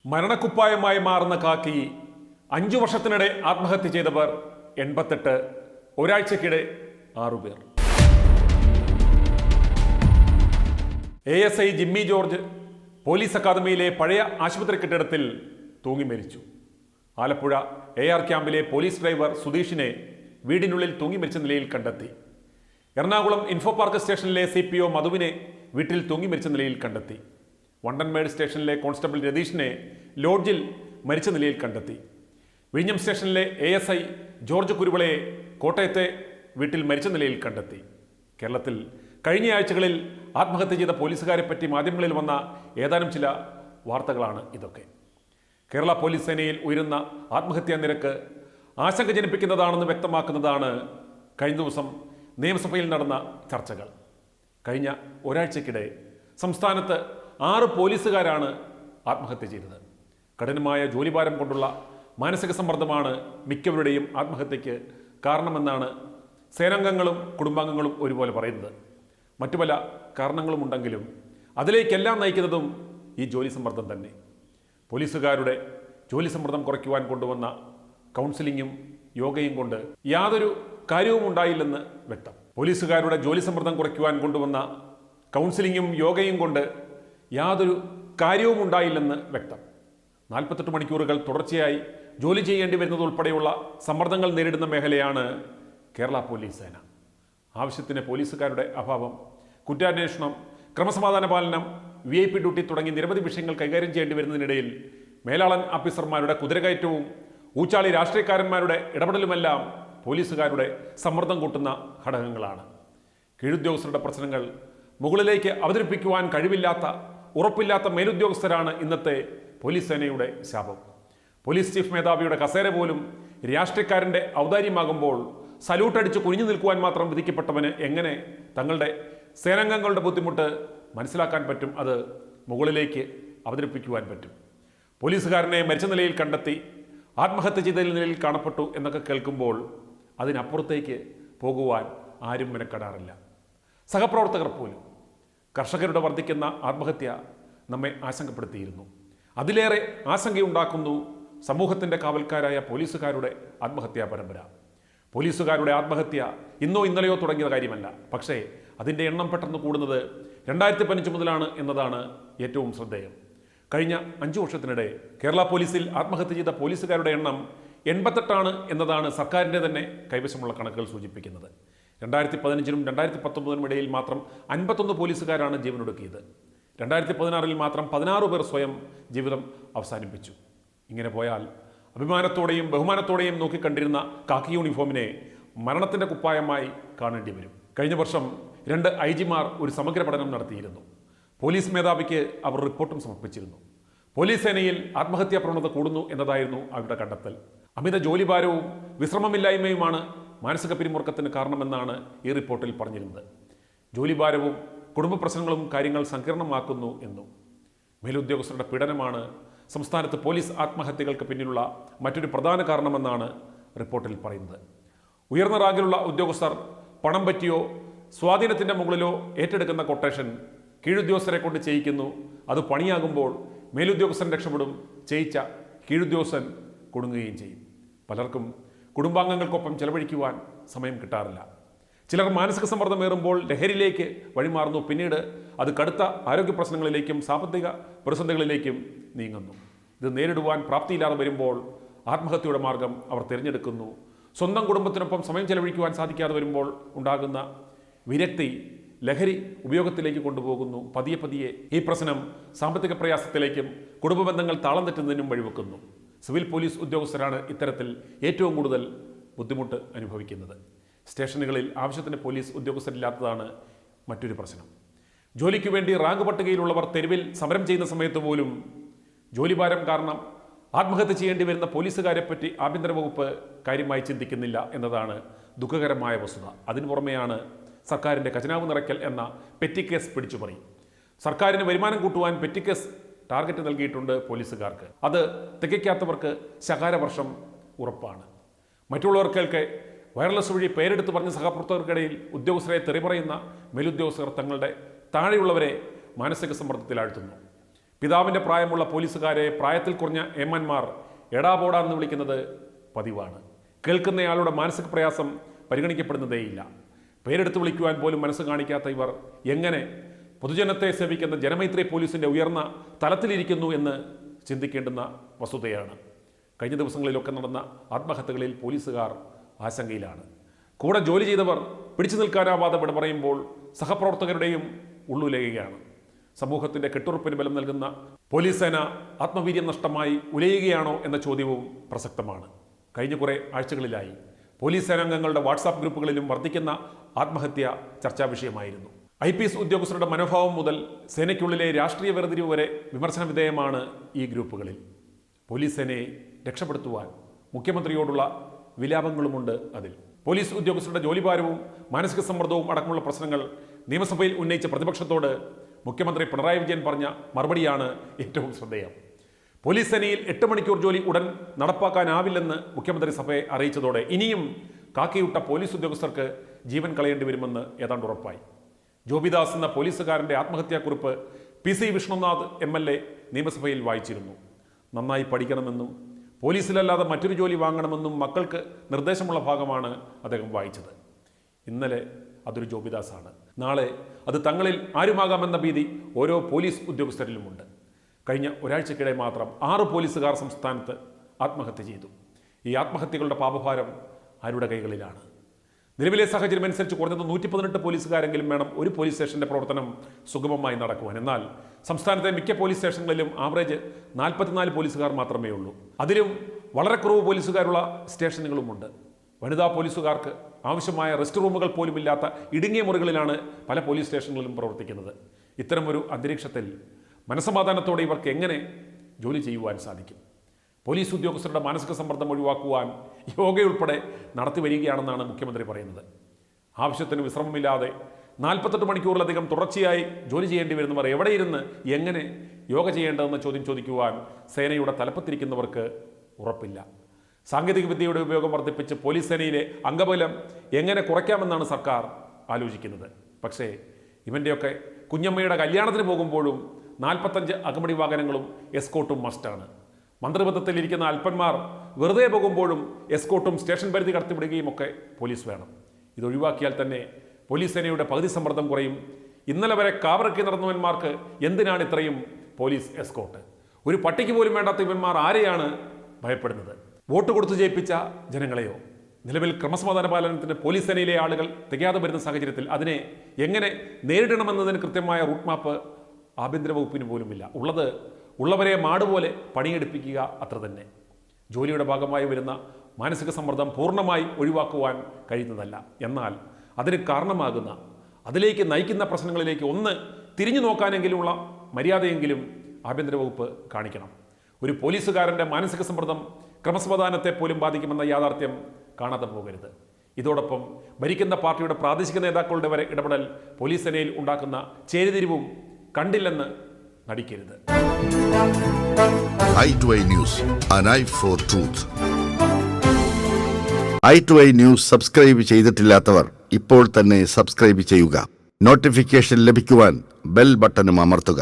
മരണക്കുപ്പായമായി മാറുന്ന കാക്കി 5 വർഷത്തിനിടെ ആത്മഹത്യ ചെയ്തവർ 88, ഒരാഴ്ചക്കിടെ 6 പേർ. ASI ജിമ്മി ജോർജ് പോലീസ് അക്കാദമിയിലെ പഴയ ആശുപത്രി കെട്ടിടത്തിൽ തൂങ്ങി മരിച്ചു. ആലപ്പുഴ AR ക്യാമ്പിലെ പോലീസ് ഡ്രൈവർ സുധീഷിനെ വീടിനുള്ളിൽ തൂങ്ങി മരിച്ച നിലയിൽ കണ്ടെത്തി. എറണാകുളം ഇൻഫോ പാർക്ക് സ്റ്റേഷനിലെ CPO മധുവിനെ വീട്ടിൽ തൂങ്ങി മരിച്ച നിലയിൽ കണ്ടെത്തി. വണ്ടൻമേട് സ്റ്റേഷനിലെ കോൺസ്റ്റബിൾ രതീഷിനെ ലോഡ്ജിൽ മരിച്ച നിലയിൽ കണ്ടെത്തി. വിഴിഞ്ഞം സ്റ്റേഷനിലെ ASI ജോർജ് കുരുവിളയെ കോട്ടയത്തെ വീട്ടിൽ മരിച്ച നിലയിൽ കണ്ടെത്തി. കേരളത്തിൽ കഴിഞ്ഞ ആഴ്ചകളിൽ ആത്മഹത്യ ചെയ്ത പോലീസുകാരെ പറ്റി മാധ്യമങ്ങളിൽ വന്ന ഏതാനും ചില വാർത്തകളാണ് ഇതൊക്കെ. കേരള പോലീസ് സേനയിൽ ഉയരുന്ന ആത്മഹത്യാ നിരക്ക് ആശങ്ക ജനിപ്പിക്കുന്നതാണെന്ന് വ്യക്തമാക്കുന്നതാണ് കഴിഞ്ഞ ദിവസം നിയമസഭയിൽ നടന്ന ചർച്ചകൾ. കഴിഞ്ഞ ഒരാഴ്ചക്കിടെ സംസ്ഥാനത്ത് 6 പോലീസുകാരാണ് ആത്മഹത്യ ചെയ്തത്. കഠിനമായ ജോലിഭാരം കൊണ്ടുള്ള മാനസിക സമ്മർദ്ദമാണ് മിക്കവരുടെയും ആത്മഹത്യക്ക് കാരണമെന്നാണ് സേനാംഗങ്ങളും കുടുംബാംഗങ്ങളും ഒരുപോലെ പറയുന്നത്. മറ്റു പല കാരണങ്ങളുമുണ്ടെങ്കിലും അതിലേക്കെല്ലാം നയിക്കുന്നതും ഈ ജോലി സമ്മർദ്ദം തന്നെ. പോലീസുകാരുടെ ജോലി സമ്മർദ്ദം കുറയ്ക്കുവാൻ കൊണ്ടുവന്ന കൗൺസിലിങ്ങും യോഗയും കൊണ്ട് യാതൊരു കാര്യവും ഉണ്ടായില്ലെന്ന് വ്യക്തം. പോലീസുകാരുടെ ജോലി സമ്മർദ്ദം കുറയ്ക്കുവാൻ കൊണ്ടുവന്ന കൗൺസിലിങ്ങും യോഗയും കൊണ്ട് യാതൊരു കാര്യവും ഉണ്ടായില്ലെന്ന് വ്യക്തം. 48 മണിക്കൂറുകൾ തുടർച്ചയായി ജോലി ചെയ്യേണ്ടി വരുന്നതുൾപ്പെടെയുള്ള സമ്മർദ്ദങ്ങൾ നേരിടുന്ന മേഖലയാണ് കേരള പോലീസ് സേന. ആവശ്യത്തിന് പോലീസുകാരുടെ അഭാവം, കുറ്റാന്വേഷണം, ക്രമസമാധാന പാലനം, VIP ഡ്യൂട്ടി തുടങ്ങി നിരവധി വിഷയങ്ങൾ കൈകാര്യം ചെയ്യേണ്ടി വരുന്നതിനിടയിൽ മേലാളൻ ഓഫീസർമാരുടെ കുതിരകയറ്റവും ഊച്ചാളി രാഷ്ട്രീയക്കാരന്മാരുടെ ഇടപെടലുമെല്ലാം പോലീസുകാരുടെ സമ്മർദ്ദം കൂട്ടുന്ന ഘടകങ്ങളാണ്. കീഴുദ്യോഗസ്ഥരുടെ പ്രശ്നങ്ങൾ മുകളിലേക്ക് അവതരിപ്പിക്കുവാൻ കഴിവില്ലാത്ത, ഉറപ്പില്ലാത്ത മേലുദ്യോഗസ്ഥരാണ് ഇന്നത്തെ പോലീസ് സേനയുടെ ശാപം. പോലീസ് ചീഫ് മേധാവിയുടെ കസേര പോലും രാഷ്ട്രീയക്കാരൻ്റെ ഔദാര്യമാകുമ്പോൾ സല്യൂട്ടടിച്ച് കുനിഞ്ഞു നിൽക്കുവാൻ മാത്രം വിധിക്കപ്പെട്ടവന് എങ്ങനെ തങ്ങളുടെ സേനാംഗങ്ങളുടെ ബുദ്ധിമുട്ട് മനസ്സിലാക്കാൻ പറ്റും, അത് മുകളിലേക്ക് അവതരിപ്പിക്കുവാൻ പറ്റും? പോലീസുകാരനെ മരിച്ച നിലയിൽ കണ്ടെത്തി ആത്മഹത്യ ചെയ്ത നിലയിൽ കാണപ്പെട്ടു എന്നൊക്കെ കേൾക്കുമ്പോൾ അതിനപ്പുറത്തേക്ക് പോകുവാൻ ആരും മെനക്കെടാറില്ല. സഹപ്രവർത്തകർ പോലും. കർഷകരുടെ വർദ്ധിക്കുന്ന ആത്മഹത്യ നമ്മെ ആശങ്കപ്പെടുത്തിയിരുന്നു. അതിലേറെ ആശങ്കയുണ്ടാക്കുന്നു സമൂഹത്തിൻ്റെ കാവൽക്കാരായ പോലീസുകാരുടെ ആത്മഹത്യാ പരമ്പര. പോലീസുകാരുടെ ആത്മഹത്യ ഇന്നോ ഇന്നലെയോ തുടങ്ങിയ കാര്യമല്ല. പക്ഷേ അതിൻ്റെ എണ്ണം പെട്ടെന്ന് കൂടുന്നത് 2015 മുതലാണ് എന്നതാണ് ഏറ്റവും ശ്രദ്ധേയം. കഴിഞ്ഞ 5 വർഷത്തിനിടെ കേരള പോലീസിൽ ആത്മഹത്യ ചെയ്ത പോലീസുകാരുടെ എണ്ണം 88 എന്നതാണ് സർക്കാരിൻ്റെ തന്നെ കൈവശമുള്ള കണക്കുകൾ സൂചിപ്പിക്കുന്നത്. 2015-നും 2019-നും ഇടയിൽ മാത്രം 51 പോലീസുകാരാണ് ജീവനൊടുക്കിയത്. 2016-ൽ മാത്രം 16 പേർ സ്വയം ജീവിതം അവസാനിപ്പിച്ചു. ഇങ്ങനെ പോയാൽ അഭിമാനത്തോടെയും ബഹുമാനത്തോടെയും നോക്കിക്കണ്ടിരുന്ന കാക്കി യൂണിഫോമിനെ മരണത്തിൻ്റെ കുപ്പായമായി കാണേണ്ടി വരും. കഴിഞ്ഞ വർഷം 2 IG-മാർ ഒരു സമഗ്ര പഠനം നടത്തിയിരുന്നു. പോലീസ് മേധാവിക്ക് അവർ റിപ്പോർട്ടും സമർപ്പിച്ചിരുന്നു. പോലീസ് സേനയിൽ ആത്മഹത്യാ പ്രവണത കൂടുന്നു എന്നതായിരുന്നു അവരുടെ കണ്ടെത്തൽ. അമിത ജോലിഭാരവും വിശ്രമമില്ലായ്മയുമാണ് മാനസിക പിരിമുറുക്കത്തിന് കാരണമെന്നാണ് ഈ റിപ്പോർട്ടിൽ പറഞ്ഞിരുന്നത്. ജോലിഭാരവും കുടുംബ പ്രശ്നങ്ങളും കാര്യങ്ങൾ സങ്കീർണമാക്കുന്നു എന്നും. മേലുദ്യോഗസ്ഥരുടെ പീഡനമാണ് സംസ്ഥാനത്ത് പോലീസ് ആത്മഹത്യകൾക്ക് പിന്നിലുള്ള മറ്റൊരു പ്രധാന കാരണമെന്നാണ് റിപ്പോർട്ടിൽ പറയുന്നത്. ഉയർന്ന റാങ്കിലുള്ള ഉദ്യോഗസ്ഥർ പണം പറ്റിയോ സ്വാധീനത്തിൻ്റെ മുകളിലോ ഏറ്റെടുക്കുന്ന കൊട്ടേഷൻ കീഴുദ്യോഗസ്ഥരെ കൊണ്ട് ചെയ്യിക്കുന്നു. അത് പണിയാകുമ്പോൾ മേലുദ്യോഗസ്ഥൻ രക്ഷപ്പെടും, ചെയ്യിച്ച കീഴുദ്യോഗസ്ഥൻ കുടുങ്ങുകയും ചെയ്യും. പലർക്കും കുടുംബാംഗങ്ങൾക്കൊപ്പം ചെലവഴിക്കുവാൻ സമയം കിട്ടാറില്ല. ചിലർ മാനസിക സമ്മർദ്ദമേറുമ്പോൾ ലഹരിയിലേക്ക് വഴിമാറുന്നു. പിന്നീട് അത് കടുത്ത ആരോഗ്യ പ്രശ്നങ്ങളിലേക്കും സാമ്പത്തിക പ്രതിസന്ധികളിലേക്കും നീങ്ങുന്നു. ഇത് നേരിടുവാൻ പ്രാപ്തിയില്ലാതെ വരുമ്പോൾ ആത്മഹത്യയുടെ മാർഗം അവർ തിരഞ്ഞെടുക്കുന്നു. സ്വന്തം കുടുംബത്തിനൊപ്പം സമയം ചെലവഴിക്കുവാൻ സാധിക്കാതെ വരുമ്പോൾ ഉണ്ടാകുന്ന വിരക്തി ലഹരി ഉപയോഗത്തിലേക്ക് കൊണ്ടുപോകുന്നു. പതിയെ പതിയെ ഈ പ്രശ്നം സാമ്പത്തിക പ്രയാസത്തിലേക്കും കുടുംബ ബന്ധങ്ങൾ താളം തെറ്റുന്നതിനും വഴിവെക്കുന്നു. സിവിൽ പോലീസ് ഉദ്യോഗസ്ഥരാണ് ഇത്തരത്തിൽ ഏറ്റവും കൂടുതൽ ബുദ്ധിമുട്ട് അനുഭവിക്കുന്നത്. സ്റ്റേഷനുകളിൽ ആവശ്യത്തിന് പോലീസ് ഉദ്യോഗസ്ഥരില്ലാത്തതാണ് മറ്റൊരു പ്രശ്നം. ജോലിക്ക് വേണ്ടി റാങ്ക് പട്ടികയിലുള്ളവർ തെരുവിൽ സമരം ചെയ്യുന്ന സമയത്ത് പോലും ജോലിഭാരം കാരണം ആത്മഹത്യ ചെയ്യേണ്ടി വരുന്ന പോലീസുകാരെപ്പറ്റി ആഭ്യന്തര വകുപ്പ് കാര്യമായി ചിന്തിക്കുന്നില്ല എന്നതാണ് ദുഃഖകരമായ വസ്തുത. അതിനു പുറമെയാണ് സർക്കാരിൻ്റെ ഖജനാവ് നിറയ്ക്കൽ എന്ന പെറ്റി കേസ് പിടിച്ചുപറി. സർക്കാരിന് വരുമാനം കൂട്ടുവാൻ പെറ്റി കേസ് ടാർഗറ്റ് നൽകിയിട്ടുണ്ട് പോലീസുകാർക്ക്. അത് തികയ്ക്കാത്തവർക്ക് ശകാരവർഷം ഉറപ്പാണ്. മറ്റുള്ളവർക്കൊക്കെ വയർലെസ് വഴി പേരെടുത്ത് പറഞ്ഞ സഹപ്രവർത്തകർക്കിടയിൽ ഉദ്യോഗസ്ഥരെ തെറി പറയുന്ന മേലുദ്യോഗസ്ഥർ തങ്ങളുടെ താഴെയുള്ളവരെ മാനസിക സമ്മർദ്ദത്തിലാഴ്ത്തുന്നു. പിതാവിൻ്റെ പ്രായമുള്ള പോലീസുകാരെ പ്രായത്തിൽ കുറഞ്ഞ ഏമ്മന്മാർ എടാപോടാന്ന് വിളിക്കുന്നത് പതിവാണ്. കേൾക്കുന്നയാളുടെ മാനസിക പ്രയാസം പരിഗണിക്കപ്പെടുന്നതേയില്ല. പേരെടുത്ത് വിളിക്കുവാൻ പോലും മനസ്സ് കാണിക്കാത്ത ഇവർ എങ്ങനെ പൊതുജനത്തെ സേവിക്കുന്ന ജനമൈത്രി പോലീസിൻ്റെ ഉയർന്ന തലത്തിലിരിക്കുന്നു എന്ന് ചിന്തിക്കേണ്ടുന്ന വസ്തുതയാണ്. കഴിഞ്ഞ ദിവസങ്ങളിലൊക്കെ നടന്ന ആത്മഹത്യകളിൽ പോലീസുകാർ ആശങ്കയിലാണ്. കൂടെ ജോലി ചെയ്തവർ പിടിച്ചു നിൽക്കാനാവാതെ വിട പറയുമ്പോൾ സഹപ്രവർത്തകരുടെയും ഉള്ളുലയുകയാണ്. സമൂഹത്തിൻ്റെ കെട്ടുറപ്പിന് ബലം നൽകുന്ന പോലീസ് സേന ആത്മവീര്യം നഷ്ടമായി ഉലയുകയാണോ എന്ന ചോദ്യവും പ്രസക്തമാണ്. കഴിഞ്ഞ കുറേ ആഴ്ചകളിലായി പോലീസ് സേനാംഗങ്ങളുടെ വാട്സാപ്പ് ഗ്രൂപ്പുകളിലും വർദ്ധിക്കുന്ന ആത്മഹത്യ ചർച്ചാ വിഷയമായിരുന്നു. IPS ഉദ്യോഗസ്ഥരുടെ മനോഭാവം മുതൽ സേനയ്ക്കുള്ളിലെ രാഷ്ട്രീയ വേർതിരിവ് വരെ വിമർശന വിധേയമാണ് ഈ ഗ്രൂപ്പുകളിൽ. പോലീസ് സേനയെ രക്ഷപ്പെടുത്തുവാൻ മുഖ്യമന്ത്രിയോടുള്ള വിലാപങ്ങളുമുണ്ട് അതിൽ. പോലീസ് ഉദ്യോഗസ്ഥരുടെ ജോലിഭാരവും മാനസിക സമ്മർദ്ദവും അടക്കമുള്ള പ്രശ്നങ്ങൾ നിയമസഭയിൽ ഉന്നയിച്ച പ്രതിപക്ഷത്തോട് മുഖ്യമന്ത്രി പിണറായി വിജയൻ പറഞ്ഞ മറുപടിയാണ് ഏറ്റവും ശ്രദ്ധേയം. പോലീസ് സേനയിൽ 8 മണിക്കൂർ ജോലി ഉടൻ നടപ്പാക്കാനാവില്ലെന്ന് മുഖ്യമന്ത്രി സഭയെ അറിയിച്ചതോടെ ഇനിയും കാക്കിയുട്ട പോലീസ് ഉദ്യോഗസ്ഥർക്ക് ജീവൻ കളയേണ്ടി വരുമെന്ന് ഏതാണ്ട് ഉറപ്പായി. ജോബിദാസ് എന്ന പോലീസുകാരൻ്റെ ആത്മഹത്യാക്കുറിപ്പ് PC വിഷ്ണുനാഥ് MLA നിയമസഭയിൽ വായിച്ചിരുന്നു. നന്നായി പഠിക്കണമെന്നും പോലീസിലല്ലാതെ മറ്റൊരു ജോലി വാങ്ങണമെന്നും മക്കൾക്ക് നിർദ്ദേശമുള്ള ഭാഗമാണ് അദ്ദേഹം വായിച്ചത്. ഇന്നലെ അതൊരു ജോബിദാസാണ്. നാളെ അത് തങ്ങളിൽ ആരുമാകാമെന്ന ഭീതി ഓരോ പോലീസ് ഉദ്യോഗസ്ഥരിലുമുണ്ട്. കഴിഞ്ഞ ഒരാഴ്ചക്കിടെ മാത്രം 6 പോലീസുകാർ സംസ്ഥാനത്ത് ആത്മഹത്യ ചെയ്തു. ഈ ആത്മഹത്യകളുടെ പാപഭാരം ആരുടെ കൈകളിലാണ്? നിലവിലെ സാഹചര്യം അനുസരിച്ച് കുറഞ്ഞത് 118 പോലീസുകാരെങ്കിലും വേണം ഒരു പോലീസ് സ്റ്റേഷൻ്റെ പ്രവർത്തനം സുഗമമായി നടക്കുവാൻ. എന്നാൽ സംസ്ഥാനത്തെ മിക്ക പോലീസ് സ്റ്റേഷനുകളിലും ആവറേജ് 44 പോലീസുകാർ മാത്രമേ ഉള്ളൂ. അതിലും വളരെ കുറവ് പോലീസുകാരുള്ള സ്റ്റേഷനുകളുമുണ്ട്. വനിതാ പോലീസുകാർക്ക് ആവശ്യമായ റെസ്റ്റ് റൂമുകൾ പോലുമില്ലാത്ത ഇടുങ്ങിയ മുറികളിലാണ് പല പോലീസ് സ്റ്റേഷനുകളിലും പ്രവർത്തിക്കുന്നത്. ഇത്തരമൊരു അന്തരീക്ഷത്തിൽ മനസ്സമാധാനത്തോടെ ഇവർക്ക് എങ്ങനെ ജോലി ചെയ്യുവാൻ സാധിക്കും? പോലീസ് ഉദ്യോഗസ്ഥരുടെ മാനസിക സമ്മർദ്ദം ഒഴിവാക്കുവാൻ യോഗയുൾപ്പെടെ നടത്തി വരികയാണെന്നാണ് മുഖ്യമന്ത്രി പറയുന്നത്. ആവശ്യത്തിന് വിശ്രമമില്ലാതെ 48 മണിക്കൂറിലധികം തുടർച്ചയായി ജോലി ചെയ്യേണ്ടി വരുന്നവർ എവിടെയിരുന്ന് എങ്ങനെ യോഗ ചെയ്യേണ്ടതെന്ന ചോദ്യം ചോദിക്കുവാൻ സേനയുടെ തലപ്പത്തിരിക്കുന്നവർക്ക് ഉറപ്പില്ല. സാങ്കേതിക വിദ്യയുടെ ഉപയോഗം വർദ്ധിപ്പിച്ച് പോലീസ് സേനയിലെ അംഗബലം എങ്ങനെ കുറയ്ക്കാമെന്നാണ് സർക്കാർ ആലോചിക്കുന്നത്. പക്ഷേ ഇവൻ്റെയൊക്കെ കുഞ്ഞമ്മയുടെ കല്യാണത്തിന് പോകുമ്പോഴും 45 അകമ്പടി വാഹനങ്ങളും എസ്കോട്ടും മസ്റ്റാണ്. മന്ത്രിപദത്തിലിരിക്കുന്ന അല്പന്മാർ വെറുതെ പോകുമ്പോഴും എസ്കോട്ടും സ്റ്റേഷൻ പരിധി കടത്തിവിടുകയും ഒക്കെ പോലീസ് വേണം. ഇതൊഴിവാക്കിയാൽ തന്നെ പോലീസ് സേനയുടെ പകുതി സമ്മർദ്ദം കുറയും. ഇന്നലെ വരെ കാവറക്കി നടന്നവന്മാർക്ക് എന്തിനാണ് ഇത്രയും പോലീസ് എസ്കോട്ട്? ഒരു പട്ടിക്ക് പോലും വേണ്ടാത്ത ഇവന്മാർ ആരെയാണ് ഭയപ്പെടുന്നത്? വോട്ട് കൊടുത്തു ജയിപ്പിച്ച ജനങ്ങളെയോ? നിലവിൽ ക്രമസമാധാന പാലനത്തിന് പോലീസ് സേനയിലെ ആളുകൾ തികയാതെ വരുന്ന സാഹചര്യത്തിൽ അതിനെ എങ്ങനെ നേരിടണമെന്നതിന് കൃത്യമായ റൂട്ട് മാപ്പ് ആഭ്യന്തര വകുപ്പിന് പോലുമില്ല. ഉള്ളവരെ മാടുപോലെ പണിയെടുപ്പിക്കുക അത്ര തന്നെ. ജോലിയുടെ ഭാഗമായി വരുന്ന മാനസിക സമ്മർദ്ദം പൂർണ്ണമായി ഒഴിവാക്കുവാൻ കഴിയുന്നതല്ല. എന്നാൽ അതിന് കാരണമാകുന്ന, അതിലേക്ക് നയിക്കുന്ന പ്രശ്നങ്ങളിലേക്ക് ഒന്ന് തിരിഞ്ഞു നോക്കാനെങ്കിലുമുള്ള മര്യാദയെങ്കിലും ആഭ്യന്തര വകുപ്പ് കാണിക്കണം. ഒരു പോലീസുകാരൻ്റെ മാനസിക സമ്മർദ്ദം ക്രമസമാധാനത്തെ പോലും ബാധിക്കുമെന്ന യാഥാർത്ഥ്യം കാണാതെ പോകരുത്. ഇതോടൊപ്പം ഭരിക്കുന്ന പാർട്ടിയുടെ പ്രാദേശിക നേതാക്കളുടെ വരെ ഇടപെടൽ പോലീസ് സേനയിൽ ഉണ്ടാക്കുന്ന ചേരിതിരിവും കണ്ടില്ലെന്ന് നടിക്കരുത്. i2i News, an eye for truth. i2i News subscribe ചെയ്തിട്ടില്ലാത്തവർ ഇപ്പോൾ തന്നെ സബ്സ്ക്രൈബ് ചെയ്യുക. നോട്ടിഫിക്കേഷൻ ലഭിക്കുവാൻ ബെൽ ബട്ടണും അമർത്തുക.